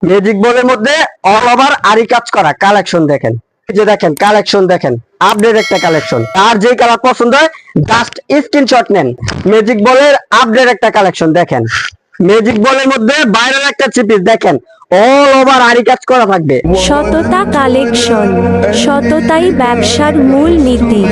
Magic বলের মধ্যে all over আরি কাজ করা কালেকশন দেখেন। এই যে দেখেন কালেকশন দেখেন, আপডেট একটা কালেকশন। আর যে কালার পছন্দ হয় জাস্ট স্ক্রিনশট নেন। ম্যাজিক বলের আপডেট একটা কালেকশন দেখেন। ম্যাজিক বলের মধ্যে ভাইরাল একটা চিপিস দেখেন, অল ওভার আরি কাজ করা থাকবে। সততা কালেকশন, সততাই ব্যবসার মূল নীতি।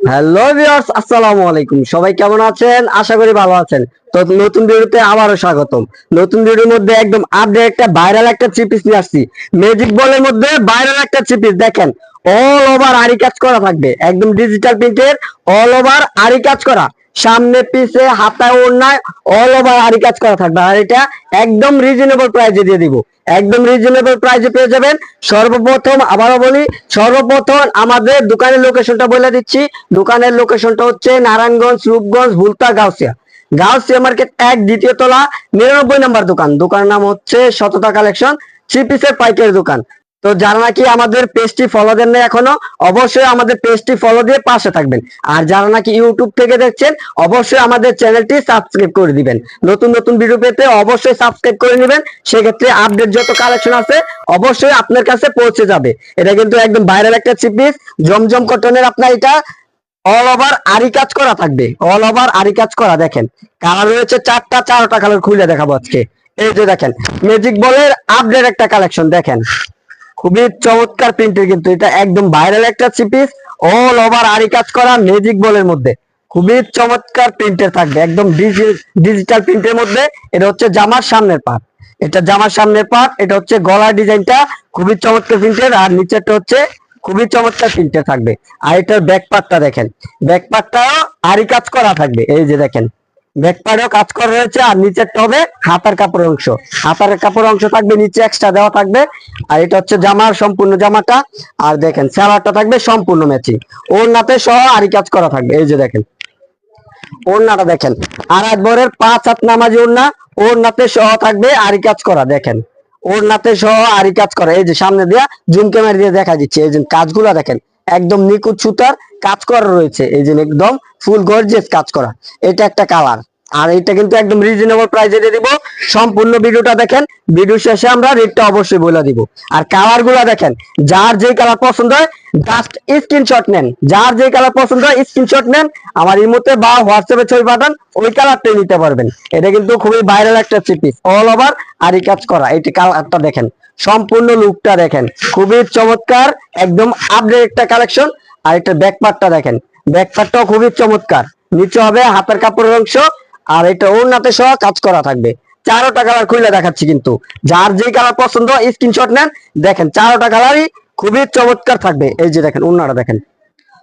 হ্যালো ভিউয়ার্স, আসসালামু আলাইকুম। সবাই কেমন আছেন? আশা করি ভালো আছেন। তো নতুন ভিডিওতে আবারও স্বাগতম। নতুন ভিডিওর মধ্যে একদম আপডেট একটা ভাইরাল একটা চিপিস নিয়ে আসছি। ম্যাজিক বলের মধ্যে ভাইরাল একটা চিপিস দেখেন, অল ওভার আরি কাজ করা থাকবে, একদম ডিজিটাল প্রিন্টের অল ওভার আরি কাজ করা, সামনে পিছে হাতায় ওড়নায় অল ওভার আরি কাজ করা থাকবে। আর এটা একদম রিজনেবল প্রাইসে দিয়ে দিব, একদম রিজনেবল প্রাইসে পেয়ে যাবেন। সর্বপ্রথম আবারও বলি, সর্বপ্রথম আমাদের দোকানের লোকেশনটা বলে দিচ্ছি। দোকানের লোকেশনটা হচ্ছে নারায়ণগঞ্জ, রূপগঞ্জ, ভুলতা, গাউসিয়া। গাউসিয়া মার্কেট 1 দ্বিতীয় তলা 99 নম্বর দোকান। দোকানের নাম হচ্ছে সততা কালেকশন, থ্রি পিসের পাইকারি দোকান। তো যারা নাকি আমাদের পেজটি ফলো দেন না এখনো, অবশ্যই আমাদের পেজটি ফলো দিয়ে পাশে থাকবেন। আর যারা নাকি ইউটিউব থেকে দেখছেন, অবশ্যই আমাদের চ্যানেলটি সাবস্ক্রাইব করে দিবেন। নতুন নতুন ভিডিও পেতে অবশ্যই সাবস্ক্রাইব করে নেবেন। সেক্ষেত্রে আপডেট যত কালেকশন আছে অবশ্যই আপনার কাছে পৌঁছে যাবে। এটা কিন্তু একদম ভাইরাল একটা চিপিস, জমজম কটনের। আপনার এটা অল ওভার আরি কাজ করা থাকবে, অল ওভার আরি কাজ করা। দেখেন কালার রয়েছে চারটা কালার খুলে দেখাবো আজকে। এই যে দেখেন ম্যাজিক বলের আপডেট একটা কালেকশন দেখেন, খুবই চমৎকার প্রিন্টের। কিন্তু এটা একদম ভাইরাল একটা চিপিস, অল ওভার আরি কাজ করা ম্যাজিক বলের মধ্যে খুবই চমৎকার প্রিন্টের থাকবে, একদম ডিজিটাল প্রিন্টের মধ্যে। এটা হচ্ছে জামার সামনের পার্ট, এটা জামার সামনের পার্ট। এটা হচ্ছে গলার ডিজাইনটা খুবই চমৎকার প্রিন্টের, আর নিচেরটা হচ্ছে খুবই চমৎকার প্রিন্টের থাকবে। আর এটার ব্যাক পার্টটা দেখেন, ব্যাক পার্টটাও আরি কাজ করা থাকবে। এই যে দেখেন ব্যাক পার্টেও কাজ করা রয়েছে। আর নিচেরটা হবে হাতার কাপড়ের অংশ, হাতার কাপড়ের অংশ থাকবে নিচে এক্সট্রা দেওয়া থাকবে। আর এটা হচ্ছে জামার সম্পূর্ণ জামাটা। আর দেখেন সালোয়ারটা থাকবে সম্পূর্ণ ম্যাচিং, ওড়নাতে সহ আরি কাজ করা থাকবে। এই যে দেখেন ওড়নাটা দেখেন, আড়াই বরের 5 হাত নামাজি ওড়না, ওড়নাতে সহ থাকবে আরি কাজ করা। দেখেন ওড়নাতে সহ আরি কাজ করা। এই যে সামনে দিয়া জুম ক্যামেরা দিয়ে দেখা দিচ্ছে, এই যে কাজগুলো দেখেন একদম নিখুঁত সুতার কাজ করা রয়েছে। এই যে একদম ফুল গর্জিয়াস কাজ করা। এটা একটা কালার। আর এটা কিন্তু একদম রিজনেবল প্রাইসে দিয়ে দিব। সম্পূর্ণ ভিডিওটা দেখেন, ভিডিও শেষে আমরা রেটটা অবশ্যই বলে দিব। আর কালার গুলা দেখেন, যার যে কালার পছন্দ হয় জাস্ট স্ক্রিনশট নেন, যার যে কালার পছন্দ হয় স্ক্রিনশট নেন, আমার ইমোতে বা হোয়াটসঅ্যাপে ছবি পাঠান, ওই কালারটাই নিতে পারবেন। এটা কিন্তু খুবই ভাইরাল একটা চিপিস, অল ওভার আরি কাজ করা। এই কালারটা দেখেন, সম্পূর্ণ লুকটা দেখেন, খুবই চমৎকার, একদম আপডেট একটা কালেকশন। আর এটা ব্যাক পার্টটা দেখেন, ব্যাক পার্টটাও খুবই চমৎকার। নিচে হবে হাতের কাপড়ের অংশ, আর এটা ওড়নাতে সহ কাজ করা থাকবে। 4টা কালার খুলে দেখাচ্ছি, কিন্তু যার যে কালার পছন্দ স্ক্রিনশট নেন। দেখেন 4টা কালারই খুবই চমৎকার থাকবে। এই যে দেখেন ওড়নাটা দেখেন,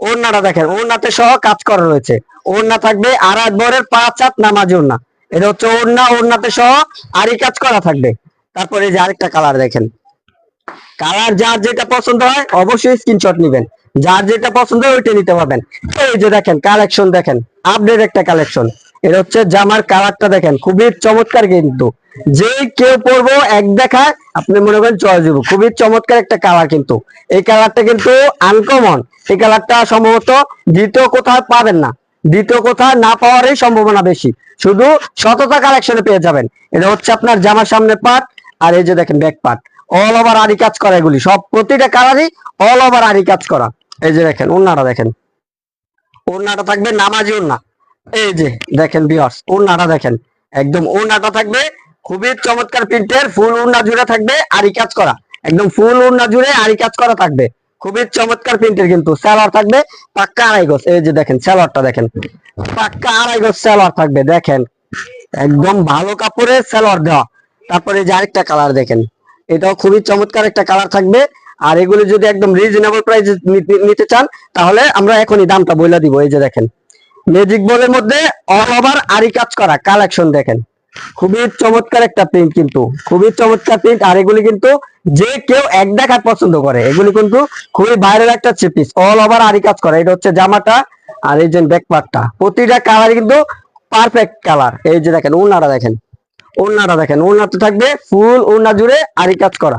ওড়নাটা দেখেন, ওড়নাতে সহ কাজ করা রয়েছে। ওড়না থাকবে আড়াই বরের 5 হাত নামাজি ওড়না। এটা হচ্ছে ওড়না, ওড়নাতে সহ আরি কাজ করা থাকবে। তারপরে এই যে আরেকটা কালার দেখেন, কালার যার যেটা পছন্দ হয় অবশ্যই স্ক্রিনশট নেবেন, যার যেটা পছন্দ হয় ওইটা নিতে পারবেন। এই যে দেখেন কালেকশন দেখেন, আপডেট একটা কালেকশন। এটা হচ্ছে জামার কালারটা দেখেন, খুবই চমৎকার। কিন্তু যে কেউ পরবো এক দেখায় আপনি মনে করেন চয়েস দিব, খুবই চমৎকার একটা কালার। কিন্তু এই কালারটা কিন্তু আনকমন, এই কালারটা সম্ভবত দ্বিতীয় কোথাও পাবেন না, দ্বিতীয় কোথাও না পাওয়ারই সম্ভাবনা বেশি, শুধু সততা কালেকশনে পেয়ে যাবেন। এটা হচ্ছে আপনার জামার সামনে পার্ট। আর এই যে দেখেন ব্যাক পার্ট, অল ওভার আরি কাজ করা। এগুলি সব প্রতিটা কালারই অল ওভার আরি কাজ করা। এই যে দেখেন ওড়নাটা দেখেন, ওড়নাটা থাকবে নামাজি ওড়না। এই যে দেখেন ভিউয়ার্স ওড়নাটা দেখেন, একদম ওড়নাটা থাকবে খুবই চমৎকার প্রিন্টের, ফুল ওড়না জুড়ে থাকবে আরি কাজ করা, একদম ফুল ওড়না জুড়ে আরি কাজ করা থাকবে, খুবই চমৎকার প্রিন্টের। কিন্তু সালোয়ার থাকবে পাক্কা আড়াই গজ। এই যে দেখেন সালোয়ারটা দেখেন, পাক্কা আড়াই গজ সালোয়ার থাকবে। দেখেন একদম ভালো কাপড়ের সালোয়ার দেওয়া। তারপরে এই যে আরেকটা কালার দেখেন, এটাও খুবই চমৎকার একটা কালার থাকবে। আর এগুলি যদি একদম রিজনেবল প্রাইসে নিতে চান তাহলে আমরা এখনই দামটা বলে দিব। এই যে দেখেন ম্যাজিক বলের মধ্যে অল ওভার আরি কাজ করা কালেকশন দেখেন, খুবই চমৎকার একটা প্রিন্ট, কিন্তু খুবই চমৎকার প্রিন্ট। আর এগুলি কিন্তু যে কেউ এক দেখার পছন্দ করে, এগুলি কিন্তু খুবই ভাইরাল একটা চিপিস, অল ওভার আরি কাজ করা। এটা হচ্ছে জামাটা। আর এই যে ব্যাক পার্টটা, প্রতিটা কালার কিন্তু পারফেক্ট কালার। এই যে দেখেন ওড়নাটা দেখেন, ওড়নাটা দেখেন, ওড়নাতে থাকবে ফুল ওড়না জুড়ে আরি কাজ করা,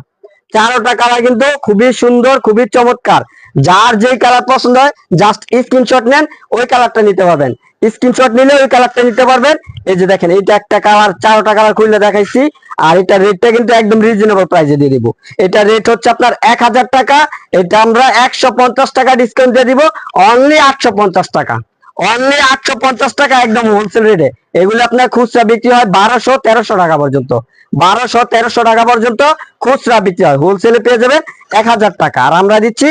চারোটা কালার কিন্তু খুবই সুন্দর, খুবই চমৎকার। যার যেই কালার পছন্দ হয় জাস্ট স্ক্রিনশট নেন, ওই কালারটা নিতে পারবেন। স্ক্রিনশট নিলে ওই কালারটা নিতে পারবেন। এই যে দেখেন, এইটা একটা কালার, চারোটা কালার খুলে দেখাইছি। আর এটা রেটটা কিন্তু একদম রিজনেবল প্রাইসে দিয়ে দিব। এটা রেট হচ্ছে আপনার 1000 টাকা। এটা আমরা 150 টাকা ডিসকাউন্ট দিয়ে দিব, অনলি 850 টাকা। অনলি 850 টাকা, একদম হোলসেল রেটে। এগুলো আপনার খুচরা বিক্রি হয় 1200-1300 টাকা পর্যন্ত। 1200-1300 টাকা পর্যন্ত খুচরা বিক্রি হয়, হোলসেলে পেয়ে যাবেন 1000 টাকা। আর আমরা দিচ্ছি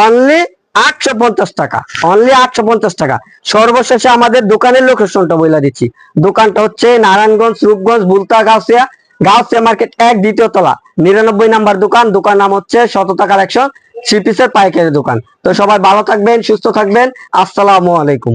অনলি 850 টাকা, অনলি 850 টাকা। সর্বশেষে আমাদের দোকানের লোকেশনটা বলে দিচ্ছি। দোকানটা হচ্ছে নারায়ণগঞ্জ, রূপগঞ্জ, বুলতা, গাউসিয়া। গাউসিয়া মার্কেট 1, দ্বিতীয় তলা, 99 নাম্বার দোকান। দোকান নাম হচ্ছে সততা কালেকশন, থ্রি পিসের পাইকারি দোকান। তো সবাই ভালো থাকবেন, সুস্থ থাকবেন। আসসালামু আলাইকুম।